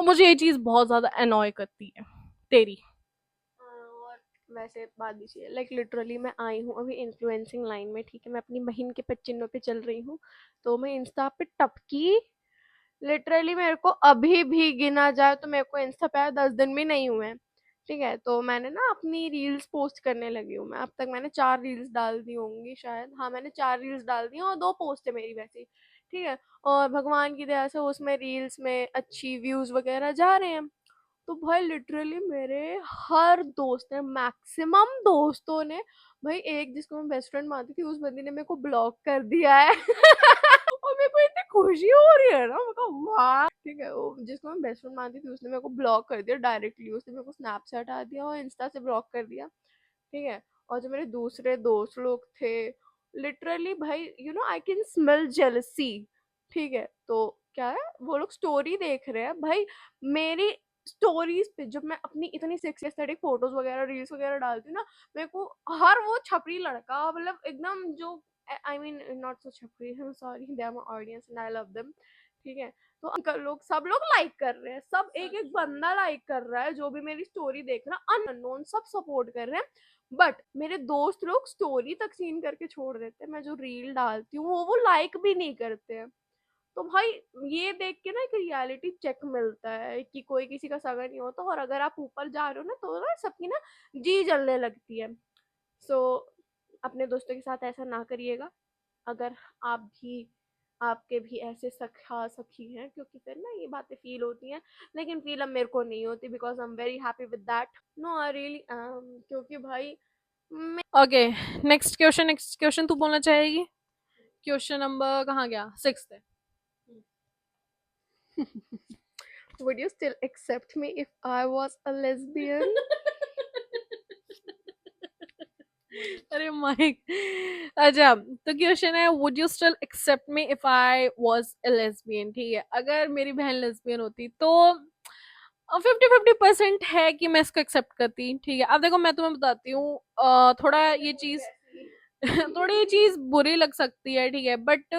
और मुझे ये चीज बहुत ज्यादा अनॉय करती है। तेरी? और वैसे बात भी चाहिए, लाइक लिटरली मैं आई हूँ अभी इन्फ्लुएंसिंग लाइन में, ठीक है, मैं अपनी बहन के पच्चीनों पे चल रही हूँ, तो मैं इंस्टा पे टपकी, लिटरली मेरे को अभी भी गिना जाए तो मेरे को इंस्टा पे आए 10 दिन भी नहीं हुए हैं, ठीक है, तो मैंने ना अपनी रील्स पोस्ट करने लगी हूँ मैं, अब तक मैंने 4 रील्स डाल दी होंगी शायद, हाँ मैंने 4 रील्स डाल दी हैं और 2 पोस्ट है मेरी वैसे, ठीक है, और भगवान की दया से उसमें रील्स में अच्छी व्यूज वगैरह जा रहे हैं, तो भाई लिटरली मेरे हर दोस्त ने, मैक्सिमम दोस्तों ने, भाई एक जिसको मैं बेस्ट फ्रेंड मानती थी उस बंदी ने मेरे को ब्लॉक कर दिया है और मेरे को इतनी खुशी हो रही है ना, मेरे को वाह, ठीक है, वो जिसको मैं बेस्ट फ्रेंड मानती थी उसने मेरे को ब्लॉक कर दिया डायरेक्टली, उसने मेरे को स्नैप से हटा दिया और इंस्टा से ब्लॉक कर दिया, ठीक है, और जो मेरे दूसरे दोस्त लोग थे, लिटरली भाई आई कैन स्मेल जेलसी, ठीक है, तो क्या है, वो लोग स्टोरी देख रहे हैं भाई, मेरी स्टोरीज पे जब मैं अपनी इतनी सेक्सी एस्थेटिक फोटोज वगैरह रील्स वगैरह डालती हूँ ना, मेरे को हर वो छपरी लड़का, मतलब एकदम जो, आई मीन नॉट सो छपरी, I am sorry, they are my audience and I love them, ठीक है, तो अंकल लोग सब लोग लाइक कर रहे हैं, सब एक एक बंदा लाइक कर रहा है जो भी मेरी स्टोरी देख रहा है, अननोन सब सपोर्ट कर रहे हैं, बट मेरे दोस्त लोग स्टोरी तक सीन करके छोड़ देते हैं, मैं जो रील डालती हूँ वो लाइक भी नहीं करते हैं, तो भाई ये देख के ना एक रियलिटी चेक मिलता है कि कोई किसी का सगा नहीं होता, और अगर आप ऊपर जा रहे हो ना तो ना सबकी ना जी जलने लगती है, सो अपने दोस्तों के साथ ऐसा ना करिएगा, अगर आप भी, आपके भी ऐसे सखा सखी हैं, क्योंकि फिर ना ये बातें फील होती हैं, लेकिन फील अब मेरे को नहीं होती because I am very happy with that, no I really, क्योंकि भाई ओके, नेक्स्ट क्वेश्चन तू बोलना चाहेगी? क्वेश्चन नंबर कहाँ गया? 6 है। would you still accept me if I was a lesbian? अरे माइक। अच्छा, तो क्वेश्चन है, would you still accept me if I was a lesbian? ठीक है, अगर मेरी बहन लेस्बियन होती तो 50-50% है कि मैं इसको एक्सेप्ट करती। ठीक है, अब देखो मैं तुम्हें बताती हूँ, थोड़ा ये चीज थोड़ी ये चीज बुरी लग सकती है, ठीक है, बट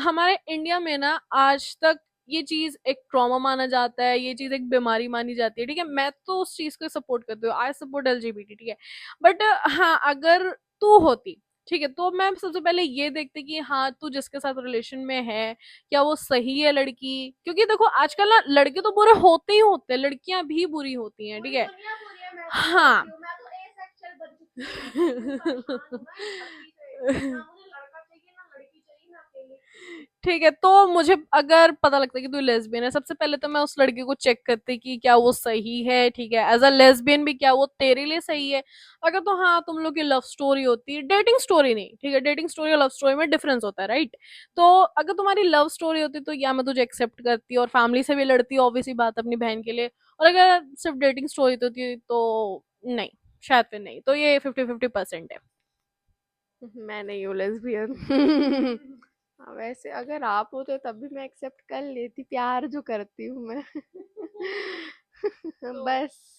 हमारे इंडिया में ना आज तक ये चीज एक ट्रॉमा माना जाता है, ये चीज एक बीमारी मानी जाती है, ठीक है, मैं तो उस चीज को सपोर्ट करती हूँ, आई सपोर्ट एलजीबीटी, ठीक है, बट हाँ, अगर तू होती, ठीक है, तो मैं सबसे पहले ये देखती कि हाँ, तू जिसके साथ रिलेशन में है, क्या वो सही है लड़की, क्योंकि देखो आजकल ना लड़के तो बुरे होते ही होते हैं, लड़कियां भी बुरी होती हैं, ठीक है। हाँ। ठीक है, तो मुझे अगर पता लगता है कि तू लेस्बियन है, सबसे पहले तो मैं उस लड़के को चेक करती कि क्या वो सही है, ठीक है, एज अ लेस्बियन भी क्या वो तेरे लिए सही है। अगर तो हाँ, तुम लोग की लव स्टोरी होती है, डेटिंग स्टोरी नहीं, ठीक है, डेटिंग स्टोरी और लव स्टोरी में डिफरेंस होता है, राइट? तो अगर तुम्हारी लव स्टोरी होती तो या मैं तुझे एक्सेप्ट करती और फैमिली से भी लड़ती, ऑब्वियसली बात अपनी बहन के लिए, और अगर सिर्फ डेटिंग स्टोरी होती तो नहीं, शायद फिर नहीं, तो ये 50-50% है। मैं नहीं हूँ लेस्बियन हाँ, वैसे अगर आप होते तब भी मैं एक्सेप्ट कर लेती, प्यार जो करती हूँ मैं बस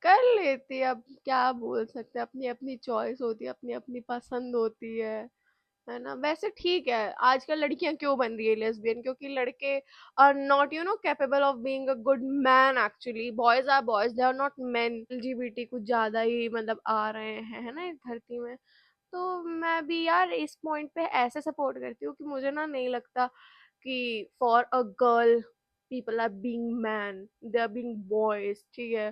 कर लेती, अब क्या बोल सकते हैं, अपनी अपनी चॉइस होती है, अपनी अपनी पसंद होती है ना, वैसे ठीक है, आजकल लड़कियां क्यों बन रही है लेस्बियन, क्योंकि लड़के are not capable of being a good man, actually boys are boys, they are not men, LGBT कुछ ज्यादा ही मतलब आ रहे हैं, है ना, इस धरती में, तो मैं भी यार इस पॉइंट पे ऐसे सपोर्ट करती हूँ कि मुझे ना नहीं लगता कि for a girl people are being man, they are being boys, ठीक है,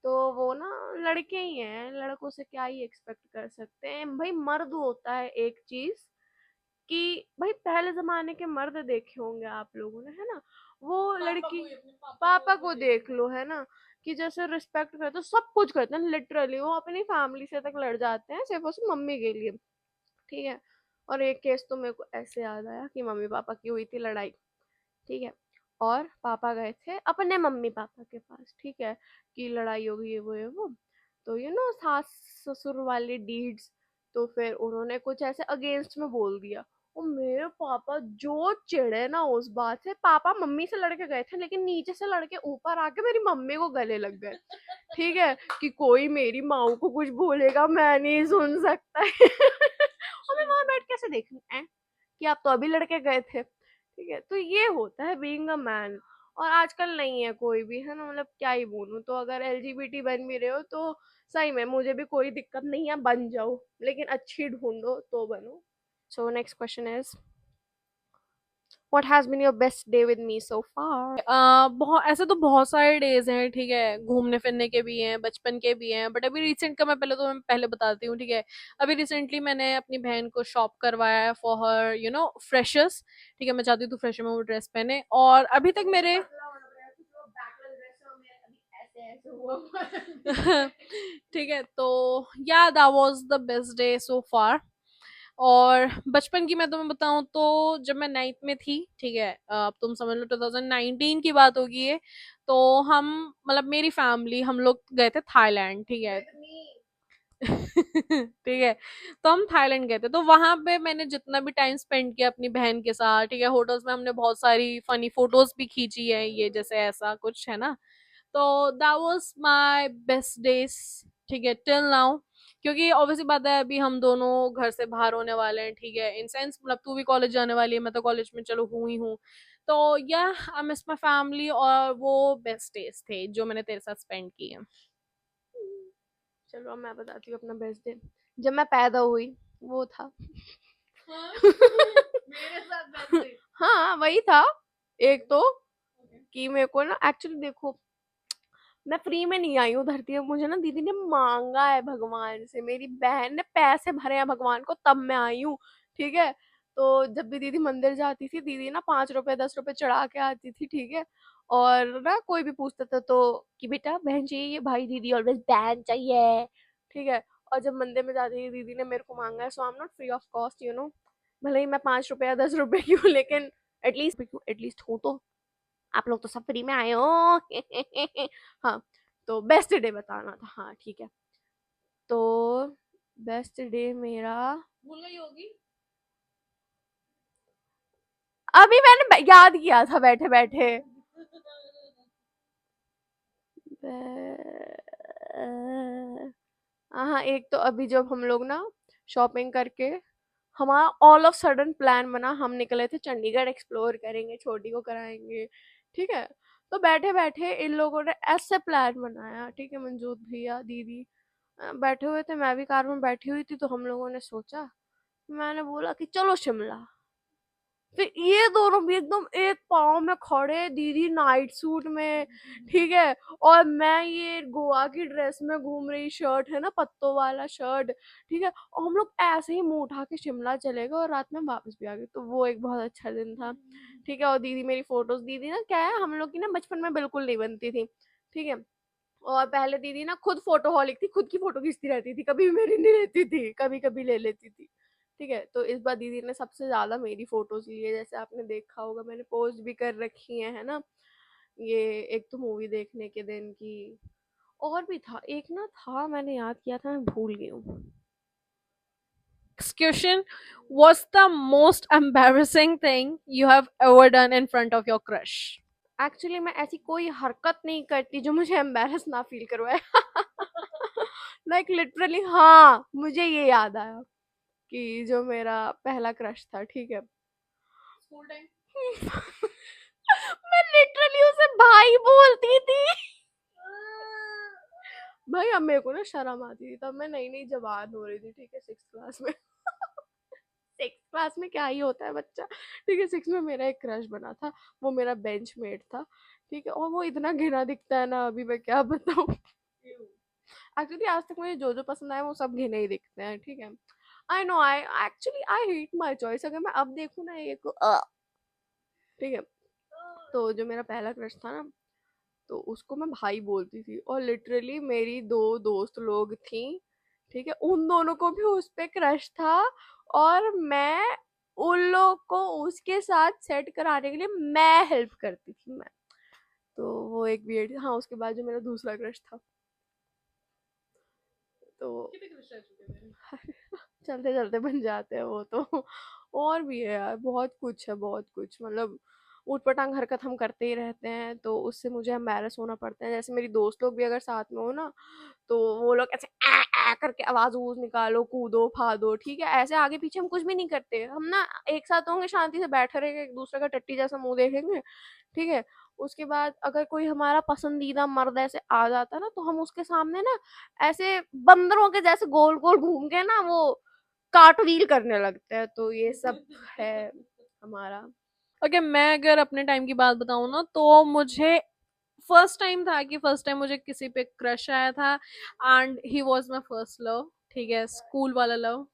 तो वो ना लड़के ही हैं, लड़कों से क्या ही एक्सपेक्ट कर सकते हैं भाई, मर्द होता है एक चीज कि भाई पहले जमाने के मर्द देखे होंगे आप लोगों ने, है ना, वो लड़की, पापा को देख लो, है ना, कि जैसे रिस्पेक्ट करते, सब कुछ करते हैं लिटरली, वो अपनी फैमिली से तक लड़ जाते हैं सिर्फ उस मम्मी के लिए, ठीक है, और एक केस तो मेरे को ऐसे याद आया कि मम्मी पापा की हुई थी लड़ाई, ठीक है, और पापा गए थे अपने मम्मी पापा के पास, ठीक है, कि लड़ाई हो गई है वो, तो सास ससुर वाले डीड्स, तो फिर उन्होंने कुछ ऐसे अगेंस्ट में बोल दिया, और मेरे पापा जो चिढ़े ना उस बात से, पापा मम्मी से लड़के गए थे लेकिन नीचे से लड़के ऊपर आके मेरी मम्मी को गले लग गए, ठीक है, कि कोई मेरी माँ को कुछ बोलेगा मैं नहीं सुन सकता है और मैं वहां बैठ कैसे देख रही कि आप तो अभी लड़के गए थे, ठीक है, तो ये होता है बीइंग अ मैन, और आजकल नहीं है कोई भी, है ना? मतलब क्या ही बोलूँ, तो अगर एलजीबीटी बन भी रहे हो तो सही में मुझे भी कोई दिक्कत नहीं है, बन जाओ, लेकिन अच्छी ढूँढो तो बनो। So next question is what has been your best day with me so far? बहुत ऐसे तो बहुत सारे डेज हैं, ठीक है, घूमने फिरने के भी हैं, बचपन के भी हैं, बट अभी रिसेंट का मैं पहले बताती हूँ, ठीक है। अभी रिसेंटली मैंने अपनी बहन को शॉप करवाया है फॉर हर फ्रेशर्स, ठीक है। मैं चाहती हूँ तो फ्रेशर में वो ड्रेस पहने, और अभी तक मेरे ठीक है, तो yeah that was the best day so far. और बचपन की मैं तुम्हें बताऊं तो जब मैं 9th में थी, ठीक है, अब तुम समझ लो 2019 की बात होगी ये, तो हम मतलब मेरी फैमिली हम लोग गए थे थाईलैंड, ठीक है। ठीक है, तो हम थाईलैंड गए थे, तो वहां पे मैंने जितना भी टाइम स्पेंड किया अपनी बहन के साथ, ठीक है, होटल्स में हमने बहुत सारी फनी फोटोज भी खींची है, ये जैसे ऐसा कुछ है ना। तो that was my best days, ठीक है, टिल नाउ। क्योंकि ऑब्वियसली बात है, अभी हम दोनों घर से बाहर होने वाले हैं, ठीक है, इन सेंस मतलब तू भी कॉलेज जाने वाली है, मैं तो कॉलेज में चलो हूँ ही हूँ। तो या आई मिस माय फैमिली, और वो बेस्ट डेज थे जो मैंने तेरे साथ स्पेंड किए। चलो अब मैं बताती हूँ अपना बेस्ट डे। जब मैं पैदा हुई वो था। हाँ, मेरे साथ बेस्ट डे। हाँ वही था। एक तो कि मेरे को ना एक्चुअली देखो, मैं फ्री में नहीं आई हूँ धरती में, मुझे ना दीदी ने मांगा है भगवान से, मेरी बहन ने पैसे भरे हैं भगवान को, तब मैं आई हूँ, ठीक है। तो जब भी दीदी मंदिर जाती थी, दीदी ना 5 रुपए 10 रुपए चढ़ा के आती थी, ठीक है। और ना कोई भी पूछता था तो कि बेटा बहन चाहिए, भाई दीदी ऑलवेज बहन चाहिए, ठीक है। और जब मंदिर में जाती थी, दीदी ने मेरे को मांगा है, so I am not free of cost, you know. भले ही मैं 5 रुपए या 10 रुपए की हूँ, लेकिन एटलीस्ट हूँ तो। आप लोग तो सब फ्री में आए हो। हाँ, तो बेस्ट डे बताना था, हाँ ठीक है। तो बेस्ट डे मेरा, भूल गई होगी। अभी मैंने याद किया था बैठे बैठे। हाँ, एक तो अभी जब हम लोग ना शॉपिंग करके, हमारा ऑल ऑफ सडन प्लान बना, हम निकले थे चंडीगढ़ एक्सप्लोर करेंगे, छोटी को कराएंगे, ठीक है। तो बैठे बैठे इन लोगों ने ऐसे प्लान बनाया, ठीक है, मंजूर भैया दीदी बैठे हुए थे, मैं भी कार में बैठी हुई थी, तो हम लोगों ने सोचा, मैंने बोला कि चलो शिमला। फिर ये दोनों भी एकदम एक पाँव में खड़े, दीदी नाइट सूट में, ठीक है, और मैं ये गोवा की ड्रेस में घूम रही, शर्ट है ना पत्तों वाला शर्ट, ठीक है। और हम लोग ऐसे ही मुंह उठा के शिमला चले गए और रात में वापस भी आ गए, तो वो एक बहुत अच्छा दिन था, ठीक है। और दीदी मेरी फोटोज, दीदी ना क्या है, हम लोग की ना बचपन में बिल्कुल नहीं बनती थी, ठीक है। और पहले दीदी ना खुद फोटोहॉलिक थी, खुद की फोटो खींचती रहती थी, कभी भी मेरी नहीं लेती थी, कभी कभी ले लेती थी, ठीक है। तो इस बार दीदी ने सबसे ज्यादा मेरी फोटोज ली है, जैसे आपने देखा होगा मैंने पोस्ट भी कर रखी है ना। ये एक तो मूवी देखने के दिन की, और भी था एक ना, था मैंने याद किया था, मैं भूल गई हूँ। Next question. What's the most embarrassing thing you have ever done in front of your crush? Actually मैं ऐसी कोई हरकत नहीं करती जो मुझे एम्बेरस ना फील करवाए। लाइक लिटरली, हाँ मुझे ये याद आया कि जो मेरा पहला क्रश था, ठीक है। School time. मैं लिटरली उसे भाई बोलती थी। भाई अब मेरे को ना शर्म आती थी, तब मैं नई नई जवान हो रही थी, ठीक है, 6th क्लास में। 6th क्लास में क्या ही होता है बच्चा, ठीक है। 6 में मेरा एक क्रश बना था, वो मेरा बेंचमेट था, ठीक है। और वो इतना घिना दिखता है ना, अभी मैं क्या बताऊँ। एक्चुअली आज तक मुझे जो जो पसंद आया वो सब घिने ही दिखते हैं, ठीक है। I know, I actually I hate my choice, अगर मैं अब देखूँ ना एक, ठीक है। तो जो मेरा पहला क्रश था ना, तो उसको मैं भाई बोलती थी, और लिटरली मेरी 2 दोस्त लोग थी, ठीक है, उन दोनों को भी उस पे क्रश था, और मैं उन लोग को उसके साथ सेट कराने के लिए मैं हेल्प करती थी मैं। तो वो एक वियर्ड, हाँ उसके बाद जो मेरा दूसरा क्रश था, तो कितने crush रह चुके थे? चलते चलते बन जाते हैं वो तो। और भी है यार, बहुत कुछ है, बहुत कुछ, मतलब ऊटपटांग हरकत हम करते ही रहते हैं, तो उससे मुझे एम्बैरस होना पड़ता है। जैसे मेरी दोस्त लोग भी अगर साथ में हो ना, तो वो लोग ऐसे करके आवाज वूज निकालो, कूदो फादो, ठीक है, ऐसे आगे पीछे हम कुछ भी नहीं करते, हम ना एक साथ होंगे, शांति से बैठे रहेंगे, एक दूसरे का टट्टी जैसा मुंह देखेंगे, ठीक है। उसके बाद अगर कोई हमारा पसंदीदा मर्द ऐसे आ जाता ना, तो हम उसके सामने ना ऐसे बंदरों के जैसे गोल-गोल घूम के ना वो कार्टव्हील करने लगते हैं। तो ये सब है हमारा। ओके, मैं अगर अपने टाइम की बात बताऊँ ना, तो मुझे फर्स्ट टाइम था कि फर्स्ट टाइम मुझे किसी पे क्रश आया था, and he was my first love. ठीक है, स्कूल वाला लव।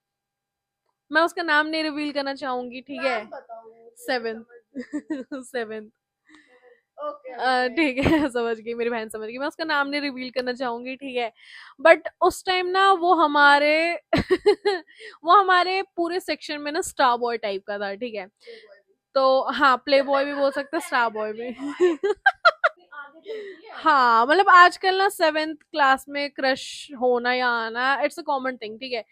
मैं उसका नाम नहीं रिवील करना चाहूंगी, ठीक है। नाम बताओ मुझे, मैं सेवेंथ। समझ जाऊंगी। सेवेंथ। Okay, okay. ठीक है। समझ गई, मेरी बहन समझ गई। मैं उसका नाम नहीं रिवील करना चाहूंगी, ठीक है। बट उस टाइम ना वो हमारे वो हमारे पूरे सेक्शन में ना स्टार बॉय टाइप का था, ठीक है। तो हाँ, प्ले बॉय भी बोल सकते, स्टार बॉय भी। आगे चलती है। हाँ, मतलब आजकल ना सेवेंथ क्लास में क्रश होना या आना, इट्स अ कॉमन थिंग, ठीक है।